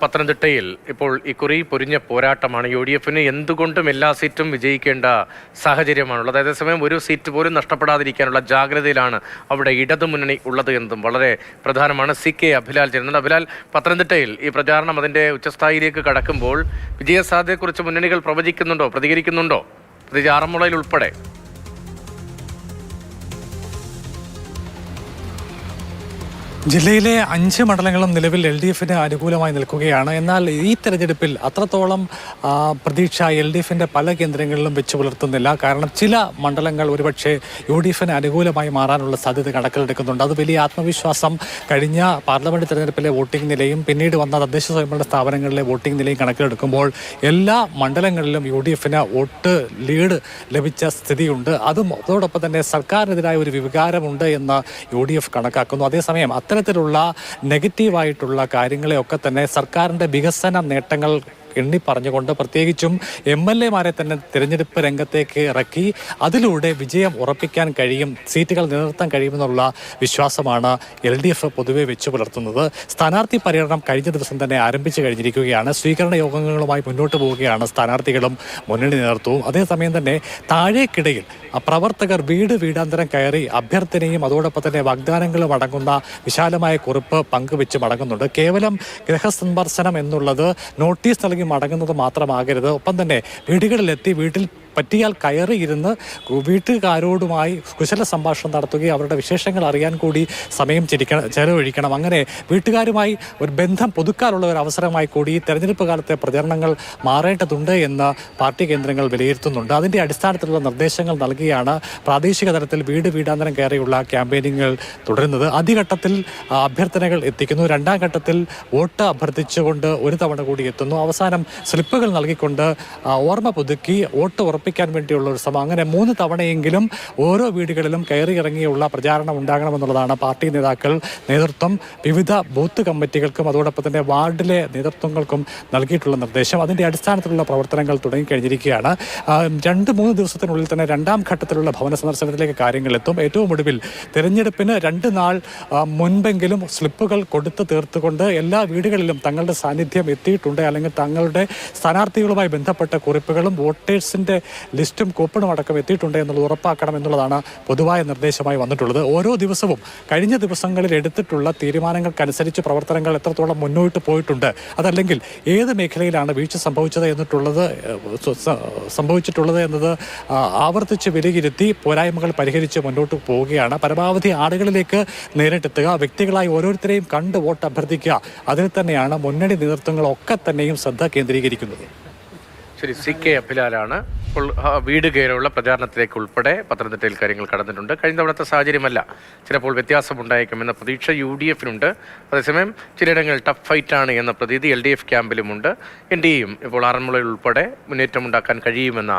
പത്തനംതിട്ടയിൽ ഇപ്പോൾ ഇക്കുറി പൊരിഞ്ഞ പോരാട്ടമാണ്. UDFന് എന്തുകൊണ്ടും എല്ലാ സീറ്റും വിജയിക്കേണ്ട സാഹചര്യമാണുള്ളത്. അതേസമയം ഒരു സീറ്റ് പോലും നഷ്ടപ്പെടാതിരിക്കാനുള്ള ജാഗ്രതയിലാണ് അവിടെ ഇടതുമുന്നണി ഉള്ളത് എന്നതും വളരെ പ്രധാനമാണ്. CK അഭിലാൽ ചേരുന്നുണ്ട്. അഭിലാൽ, പത്തനംതിട്ടയിൽ ഈ പ്രചാരണം അതിൻ്റെ ഉച്ചസ്ഥായിലേക്ക് കടക്കുമ്പോൾ വിജയസാധ്യതയെക്കുറിച്ച് മുന്നണികൾ പ്രവചിക്കുന്നുണ്ടോ, പ്രതികരിക്കുന്നുണ്ടോ, പ്രത്യേകിച്ച് ആറന്മുളയിൽ ഉൾപ്പെടെ? ജില്ലയിലെ 5 മണ്ഡലങ്ങളും നിലവിൽ LDFന് അനുകൂലമായി നിൽക്കുകയാണ്. എന്നാൽ ഈ തെരഞ്ഞെടുപ്പിൽ അത്രത്തോളം പ്രതീക്ഷ LDFന്റെ പല കേന്ദ്രങ്ങളിലും വെച്ച് പുലർത്തുന്നില്ല. കാരണം ചില മണ്ഡലങ്ങൾ ഒരുപക്ഷെ UDFന് അനുകൂലമായി മാറാനുള്ള സാധ്യത കണക്കിലെടുക്കുന്നുണ്ട്. അത് വലിയ ആത്മവിശ്വാസം കഴിഞ്ഞ പാർലമെന്റ് തെരഞ്ഞെടുപ്പിലെ വോട്ടിംഗ് നിലയും പിന്നീട് വന്ന തദ്ദേശ സ്വയംഭരണ സ്ഥാപനങ്ങളിലെ വോട്ടിംഗ് നിലയും കണക്കിലെടുക്കുമ്പോൾ എല്ലാ മണ്ഡലങ്ങളിലും UDFന് വോട്ട് ലീഡ് ലഭിച്ച സ്ഥിതിയുണ്ട്. അതോടൊപ്പം തന്നെ സർക്കാരിനെതിരായ ഒരു വികാരമുണ്ട് എന്ന് UDF കണക്കാക്കുന്നു. അതേസമയം അത്തരത്തിലുള്ള നെഗറ്റീവായിട്ടുള്ള കാര്യങ്ങളെയൊക്കെ തന്നെ സർക്കാരിൻ്റെ വികസന നേട്ടങ്ങൾ എണ്ണി പറഞ്ഞുകൊണ്ട് പ്രത്യേകിച്ചും MLA-മാരെ തന്നെ തിരഞ്ഞെടുപ്പ് രംഗത്തേക്ക് ഇറക്കി അതിലൂടെ വിജയം ഉറപ്പിക്കാൻ കഴിയും, സീറ്റുകൾ നിലനിർത്താൻ കഴിയുമെന്നുള്ള വിശ്വാസമാണ് LDF പൊതുവെ വെച്ചു പുലർത്തുന്നത്. സ്ഥാനാർത്ഥി പര്യടനം കഴിഞ്ഞ ദിവസം തന്നെ ആരംഭിച്ചു കഴിഞ്ഞിരിക്കുകയാണ്. സ്വീകരണ യോഗങ്ങളുമായി മുന്നോട്ട് പോവുകയാണ് സ്ഥാനാർത്ഥികളും മുന്നണി നേതൃത്വവും. അതേസമയം തന്നെ താഴേക്കിടയിൽ പ്രവർത്തകർ വീടാന്തരം കയറി അഭ്യർത്ഥനയും അതോടൊപ്പം തന്നെ വാഗ്ദാനങ്ങളും അടങ്ങുന്ന വിശാലമായ കുറിപ്പ് പങ്കുവെച്ച് മടങ്ങുന്നുണ്ട്. കേവലം ഗൃഹസന്ദർശനം എന്നുള്ളത് നോട്ടീസ് നൽകി മടങ്ങുന്നത് മാത്രമാകരുത്. ഒപ്പം തന്നെ വീടുകളിലെത്തി വീട്ടിൽ പറ്റിയാൽ കയറിയിരുന്ന് വീട്ടുകാരോടുമായി കുശല സംഭാഷണം നടത്തുകയും അവരുടെ വിശേഷങ്ങൾ അറിയാൻ കൂടി സമയം ചെലവഴിക്കണം. അങ്ങനെ വീട്ടുകാരുമായി ഒരു ബന്ധം പുതുക്കാനുള്ള ഒരു അവസരമായി കൂടി തെരഞ്ഞെടുപ്പ് കാലത്തെ പ്രചരണങ്ങൾ മാറേണ്ടതുണ്ട് എന്ന് പാർട്ടി കേന്ദ്രങ്ങൾ വിലയിരുത്തുന്നുണ്ട്. അതിൻ്റെ അടിസ്ഥാനത്തിലുള്ള നിർദ്ദേശങ്ങൾ നൽകിയാണ് പ്രാദേശിക തലത്തിൽ വീടാന്തരം കയറിയുള്ള ക്യാമ്പയിനുകൾ തുടരുന്നത്. ആദ്യഘട്ടത്തിൽ അഭ്യർത്ഥനകൾ എത്തിക്കുന്നു, രണ്ടാം ഘട്ടത്തിൽ വോട്ട് അഭ്യർത്ഥിച്ചുകൊണ്ട് ഒരു തവണ കൂടി എത്തുന്നു, അവസാനം സ്ലിപ്പുകൾ നൽകിക്കൊണ്ട് ഓർമ്മ പുതുക്കി വോട്ട് ഉറപ്പിക്കാൻ വേണ്ടിയുള്ള ഒരു ശ്രമം. അങ്ങനെ 3 തവണയെങ്കിലും ഓരോ വീടുകളിലും കയറി ഇറങ്ങിയുള്ള പ്രചാരണം ഉണ്ടാകണമെന്നുള്ളതാണ് പാർട്ടി നേതൃത്വം വിവിധ ബൂത്ത് കമ്മിറ്റികൾക്കും അതോടൊപ്പം തന്നെ വാർഡിലെ നേതൃത്വങ്ങൾക്കും നൽകിയിട്ടുള്ള നിർദ്ദേശം. അതിൻ്റെ അടിസ്ഥാനത്തിലുള്ള പ്രവർത്തനങ്ങൾ തുടങ്ങിക്കഴിഞ്ഞിരിക്കുകയാണ്. 2-3 ദിവസത്തിനുള്ളിൽ തന്നെ രണ്ടാം ഘട്ടത്തിലുള്ള ഭവന സന്ദർശനത്തിലേക്ക് കാര്യങ്ങൾ എത്തും. ഏറ്റവും ഒടുവിൽ തെരഞ്ഞെടുപ്പിന് 2 നാൾ മുൻപെങ്കിലും സ്ലിപ്പുകൾ കൊടുത്തു തീർത്തുകൊണ്ട് എല്ലാ വീടുകളിലും തങ്ങളുടെ സാന്നിധ്യം എത്തിയിട്ടുണ്ട്, അല്ലെങ്കിൽ തങ്ങളുടെ സ്ഥാനാർത്ഥികളുമായി ബന്ധപ്പെട്ട കുറിപ്പുകളും വോട്ടേഴ്സിൻ്റെ ലിസ്റ്റും കൂപ്പണും അടക്കം എത്തിയിട്ടുണ്ട് എന്നുള്ളത് ഉറപ്പാക്കണം എന്നുള്ളതാണ് പൊതുവായ നിർദ്ദേശമായി വന്നിട്ടുള്ളത്. ഓരോ ദിവസവും കഴിഞ്ഞ ദിവസങ്ങളിൽ എടുത്തിട്ടുള്ള തീരുമാനങ്ങൾക്കനുസരിച്ച് പ്രവർത്തനങ്ങൾ എത്രത്തോളം മുന്നോട്ട് പോയിട്ടുണ്ട്, അതല്ലെങ്കിൽ ഏത് മേഖലയിലാണ് വീഴ്ച സംഭവിച്ചിട്ടുള്ളത് എന്നത് ആവർത്തിച്ച് വിലയിരുത്തി പോരായ്മകൾ പരിഹരിച്ച് മുന്നോട്ട് പോവുകയാണ്. പരമാവധി ആളുകളിലേക്ക് നേരിട്ടെത്തുക, വ്യക്തികളായി ഓരോരുത്തരെയും കണ്ട് വോട്ട് അഭ്യർത്ഥിക്കുക, അതിൽ തന്നെയാണ് മുന്നണി നേതൃത്വങ്ങളൊക്കെ തന്നെയും ശ്രദ്ധ കേന്ദ്രീകരിക്കുന്നത്. ശരി, CK അഭിലാലാണ്. ഇപ്പോൾ വീട് കയറിയുള്ള പ്രചാരണത്തിലേക്ക് ഉൾപ്പെടെ പത്തനംതിട്ടയിൽ കാര്യങ്ങൾ കടന്നിട്ടുണ്ട്. കഴിഞ്ഞ തവണത്തെ സാഹചര്യമല്ല, ചിലപ്പോൾ വ്യത്യാസമുണ്ടായേക്കുമെന്ന പ്രതീക്ഷ UDFനുണ്ട്. അതേസമയം ചിലയിടങ്ങളിൽ ടഫ് ഫൈറ്റാണ് എന്ന പ്രതീതി LDF ക്യാമ്പിലുമുണ്ട്. NDAയും ഇപ്പോൾ ആറന്മുളയിൽ ഉൾപ്പെടെ മുന്നേറ്റമുണ്ടാക്കാൻ കഴിയുമെന്ന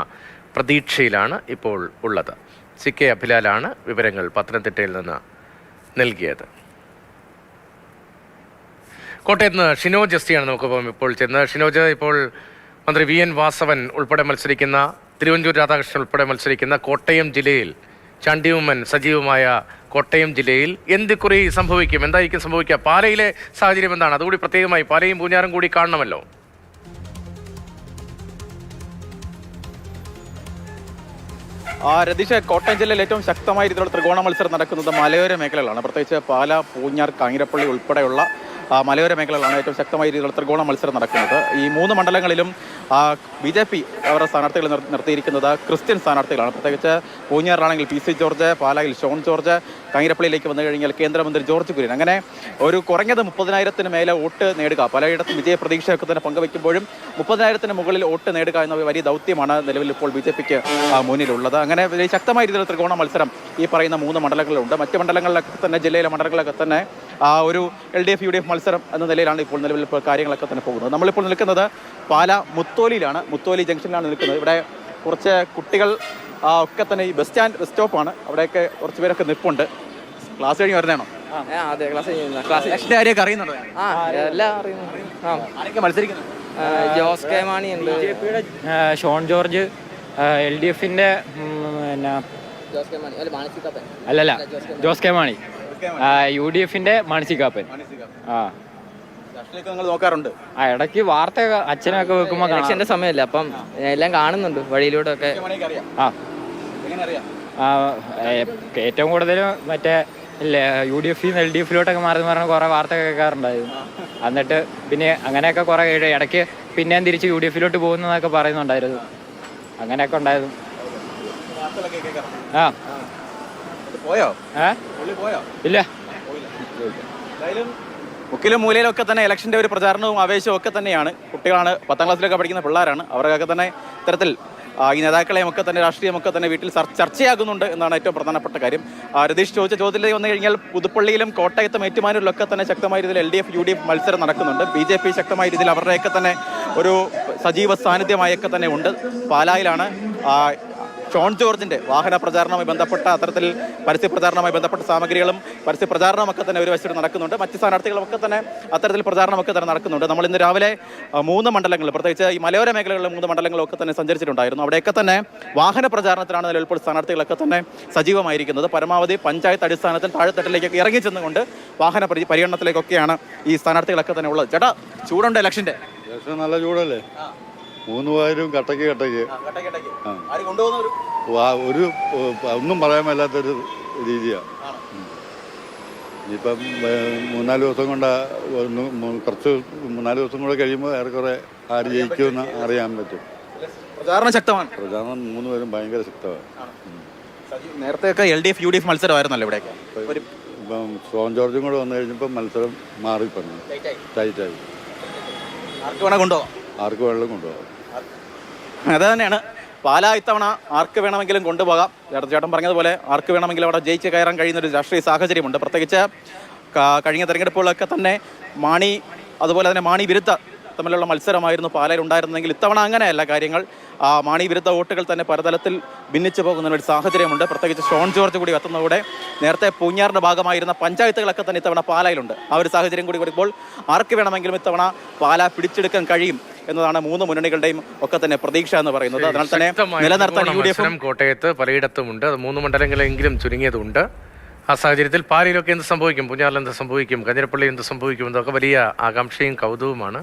പ്രതീക്ഷയിലാണ് ഇപ്പോൾ ഉള്ളത്. CK അഭിലാലാണ് വിവരങ്ങൾ പത്തനംതിട്ടയിൽ നിന്ന് നൽകിയത്. കോട്ടയത്ത് നിന്ന് ഷിനോജ് എസ്റ്റിയാണ് നമുക്കിപ്പം ഇപ്പോൾ ചെന്ന്. ഷിനോജ്, ഇപ്പോൾ മന്ത്രി VN വാസവൻ ഉൾപ്പെടെ മത്സരിക്കുന്ന, തിരുവഞ്ചൂർ രാധാകൃഷ്ണൻ ഉൾപ്പെടെ മത്സരിക്കുന്ന കോട്ടയം ജില്ലയിൽ, ചാണ്ടിയുമ്മൻ സജീവമായ കോട്ടയം ജില്ലയിൽ എന്തിക്കുറി സംഭവിക്കും, എന്തായിരിക്കും സംഭവിക്കുക? പാലയിലെ സാഹചര്യം എന്താണ്? അതുകൂടി പ്രത്യേകമായി പാലയും പൂഞ്ഞാറും കൂടി കാണണമല്ലോ. രതീഷ്, കോട്ടയം ജില്ലയിൽ ഏറ്റവും ശക്തമായ രീതിയിലുള്ള ത്രികോണ മത്സരം നടക്കുന്നത് മലയോര മേഖലകളാണ്. പ്രത്യേകിച്ച് പാല, പൂഞ്ഞാർ, കാഞ്ഞിരപ്പള്ളി ഉൾപ്പെടെയുള്ള മലയോര മേഖലകളാണ് ഏറ്റവും ശക്തമായ രീതിയിലുള്ള ത്രികോണ മത്സരം നടക്കുന്നത്. ഈ 3 മണ്ഡലങ്ങളിലും BJP അവരുടെ സ്ഥാനാർത്ഥികൾ നിർത്തിയിരിക്കുന്നത് ക്രിസ്ത്യൻ സ്ഥാനാർത്ഥികളാണ്. പ്രത്യേകിച്ച് പൂഞ്ഞാറിലാണെങ്കിൽ PC ജോർജ്, പാലായിൽ ഷോൺ ജോർജ്, കാഞ്ഞിരപ്പള്ളിയിലേക്ക് വന്നു കഴിഞ്ഞാൽ കേന്ദ്രമന്ത്രി ജോർജ് കുര്യൻ. അങ്ങനെ ഒരു കുറഞ്ഞത് 30,000-ന് മേലെ വോട്ട് നേടുക, പലയിടത്തും വിജയ പ്രതീക്ഷയൊക്കെ തന്നെ പങ്കുവയ്ക്കുമ്പോഴും 30,000-ന് മുകളിൽ വോട്ട് നേടുക എന്ന വലിയ ദൗത്യമാണ് നിലവിൽ ഇപ്പോൾ BJPക്ക് മുന്നിലുള്ളത്. അങ്ങനെ ശക്തമായ രീതിയിലുള്ള ത്രികോണ മത്സരം ഈ പറയുന്ന 3 മണ്ഡലങ്ങളിലുണ്ട്. മറ്റ് മണ്ഡലങ്ങളിലൊക്കെ തന്നെ, ജില്ലയിലെ മണ്ഡലങ്ങളിലൊക്കെ തന്നെ ഒരു LDF UDF മത്സരം എന്ന നിലയിലാണ് ഇപ്പോൾ നിലവിൽ കാര്യങ്ങളൊക്കെ തന്നെ പോകുന്നത്. നമ്മളിപ്പോൾ നിൽക്കുന്നത് പാല മുത്തോലിയിലാണ്, മുത്തോലി ജംഗ്ഷനിലാണ് നിൽക്കുന്നത്. ഇവിടെ കുറച്ച് കുട്ടികൾ ഒക്കെ തന്നെ, ഈ ബസ് സ്റ്റോപ്പാണ്, അവിടെയൊക്കെ കുറച്ച് പേരൊക്കെ നിൽപ്പുണ്ട്. ക്ലാസ് കഴിഞ്ഞ് വരുന്നതാണോ? അതെ, ക്ലാസ് കാര്യമൊക്കെ അറിയുന്നുണ്ടോ? എല്ലാം അറിയുന്നു. ആരൊക്കെ മത്സരിക്കുന്നു? ജോസ് കെ മാണി ഉണ്ട്, ഷോൺ ജോർജ്, LDFന്റെ അല്ലല്ല ജോസ് കെ മാണി, UDFന്റെ മാണി സി കാപ്പൻ. രാഷ്ട്രീയമൊക്കെ നിങ്ങൾ നോക്കാറുണ്ട്? ആ ഇടയ്ക്ക് വാർത്ത അച്ഛനൊക്കെ വെക്കുമ്പോൾ കാണാം. ഇലക്ഷന്റെ സമയമല്ല, അപ്പം എല്ലാം കാണുന്നുണ്ട് വഴിയിലൂടെ ഒക്കെ. മണിക്ക് അറിയാം. ആ എങ്ങനെ അറിയാം? ഏറ്റവും കൂടുതൽ മറ്റേ UDF LDF-ലോട്ടൊക്കെ മാറി കുറേ വാർത്ത കേൾക്കാറുണ്ടായിരുന്നു. എന്നിട്ട് പിന്നെ അങ്ങനെയൊക്കെ കുറേ ഇടയ്ക്ക് പിന്നെയും തിരിച്ച് UDF-ലോട്ട് പോകുന്നതൊക്കെ പറയുന്നുണ്ടായിരുന്നു. അങ്ങനെയൊക്കെ ഉണ്ടായിരുന്നു. വാർത്തകളൊക്കെ കേൾക്കാറുണ്ട്. ആ പോയോ? ഏ പോയോ? ഇല്ല. എന്തായാലും മുക്കിലും മൂലയിലും ഒക്കെ തന്നെ ഇലക്ഷൻ്റെ ഒരു പ്രചാരണവും ആവേശവും ഒക്കെ തന്നെയാണ്. കുട്ടികളാണ്, 10ാം ക്ലാസ്സിലൊക്കെ പഠിക്കുന്ന പിള്ളേരാണ്. അവർക്കൊക്കെ തന്നെ ഇത്തരത്തിൽ ഈ നേതാക്കളെയും ഒക്കെ തന്നെ രാഷ്ട്രീയമൊക്കെ തന്നെ വീട്ടിൽ ചർച്ചയാകുന്നുണ്ട് എന്നാണ് ഏറ്റവും പ്രധാനപ്പെട്ട കാര്യം. രതീഷ് ചോദിച്ച ചോദ്യത്തിലേക്ക് വന്നു കഴിഞ്ഞാൽ പുതുപ്പള്ളിയിലും കോട്ടയത്തും ഏറ്റുമാനൂരിലൊക്കെ തന്നെ ശക്തമായ രീതിയിൽ LDF UDF മത്സരം നടക്കുന്നുണ്ട്. BJP ശക്തമായ രീതിയിൽ അവരുടെയൊക്കെ തന്നെ ഒരു സജീവ സാന്നിധ്യമായൊക്കെ തന്നെ ഉണ്ട്. പാലായിലാണ് ഷോൺ ജോർജിന്റെ വാഹന പ്രചാരണവുമായി ബന്ധപ്പെട്ട അത്തരത്തിൽ പരസ്യ പ്രചാരണവുമായി ബന്ധപ്പെട്ട സാമഗ്രികളും പരസ്യ പ്രചാരണമൊക്കെ തന്നെ ഒരു വശത്ത് നടക്കുന്നുണ്ട്. മറ്റ് സ്ഥാനാർത്ഥികളൊക്കെ തന്നെ അത്തരത്തിൽ പ്രചാരണമൊക്കെ തന്നെ നടക്കുന്നുണ്ട്. നമ്മൾ ഇന്ന് രാവിലെ 3 മണ്ഡലങ്ങൾ, പ്രത്യേകിച്ച് ഈ മലയോര മേഖലകളിലെ 3 മണ്ഡലങ്ങളൊക്കെ തന്നെ സഞ്ചരിച്ചിട്ടുണ്ടായിരുന്നു. അവിടെയൊക്കെ തന്നെ വാഹന പ്രചാരണത്തിലാണ് നിലവിൽ സ്ഥാനാർത്ഥികളൊക്കെ തന്നെ സജീവമായിരിക്കുന്നത്. പരമാവധി പഞ്ചായത്ത് അടിസ്ഥാനത്തിൽ താഴെത്തട്ടിലേക്കൊക്കെ ഇറങ്ങി ചെന്നുകൊണ്ട് വാഹന പര്യടനത്തിലേക്കൊക്കെയാണ് ഈ സ്ഥാനാർത്ഥികളൊക്കെ തന്നെ ഉള്ളത്. ചേട്ടാ, ചൂടുണ്ട് ഇലക്ഷന്റെ? നല്ല ചൂടല്ലേ? 3 പേരും കട്ടയ്ക്ക് ഒരു ഒന്നും പറയാൻ മേലാത്തൊരു രീതിയാണ്. ഇനിയിപ്പം 3-4 ദിവസം കൊണ്ട് കുറച്ച് 3-4 ദിവസം കൂടെ കഴിയുമ്പോൾ ഏറെക്കുറെ ആര് ജയിക്കുമെന്ന് അറിയാൻ പറ്റും. പ്രചാരണം ശക്തമാണ്. പ്രചാരണം 3 പേരും ഭയങ്കര ശക്തമാണ്. നേരത്തെയൊക്കെ LDF UDF മത്സരമായിരുന്നല്ലോ ഇവിടെയൊക്കെ. ഇപ്പം ഷോൺ ജോർജും കൂടെ വന്നു കഴിഞ്ഞപ്പോൾ മത്സരം മാറിപ്പറഞ്ഞു, ടൈറ്റായി. ആർക്ക് വേണം കൊണ്ടുപോകാം, ആർക്ക് വേണമെങ്കിലും കൊണ്ടുപോകാം. അത് തന്നെയാണ്. പാലാ ഇത്തവണ ആർക്ക് വേണമെങ്കിലും കൊണ്ടുപോകാം. ചേട്ടൻ പറഞ്ഞതുപോലെ ആർക്ക് വേണമെങ്കിലും അവിടെ ജയിച്ച് കയറാൻ കഴിയുന്ന ഒരു രാഷ്ട്രീയ സാഹചര്യമുണ്ട്. പ്രത്യേകിച്ച് കഴിഞ്ഞ തെരഞ്ഞെടുപ്പുകളൊക്കെ തന്നെ മാണി, അതുപോലെ തന്നെ മാണി വിരുദ്ധ തമ്മിലുള്ള മത്സരമായിരുന്നു പാലയിൽ ഉണ്ടായിരുന്നെങ്കിൽ ഇത്തവണ അങ്ങനെയല്ല കാര്യങ്ങൾ. മാണി വിരുദ്ധ വോട്ടുകൾ തന്നെ പലതലത്തിൽ ഭിന്നിച്ചു പോകുന്ന ഒരു സാഹചര്യമുണ്ട്. പ്രത്യേകിച്ച് ഷോൺ ജോർജ് കൂടി എത്തുന്നതോടെ നേരത്തെ പൂഞ്ഞാറിൻ്റെ ഭാഗമായിരുന്ന പഞ്ചായത്തുകളൊക്കെ തന്നെ ഇത്തവണ പാലായിലുണ്ട്. ആ ഒരു സാഹചര്യം കൂടി വരുമ്പോൾ ആർക്ക് വേണമെങ്കിലും ഇത്തവണ പാല പിടിച്ചെടുക്കാൻ കഴിയും എന്നതാണ് 3 മുന്നണികളുടെയും ഒക്കെ തന്നെ പ്രതീക്ഷ എന്ന് പറയുന്നത്. അതിനാൽ തന്നെ നിലനിർത്താൻ UDF കോട്ടയത്ത് പലയിടത്തുമുണ്ട്. അത് 3 മണ്ഡലങ്ങളെങ്കിലും ചുരുങ്ങിയതുണ്ട്. ആ സാഹചര്യത്തിൽ പാലയിലൊക്കെ എന്ത് സംഭവിക്കും, പൂഞ്ഞാറിൽ എന്ത് സംഭവിക്കും, കാഞ്ഞിരപ്പള്ളി എന്ത് സംഭവിക്കും എന്നതൊക്കെ വലിയ ആകാംക്ഷയും കൗതുകവുമാണ്.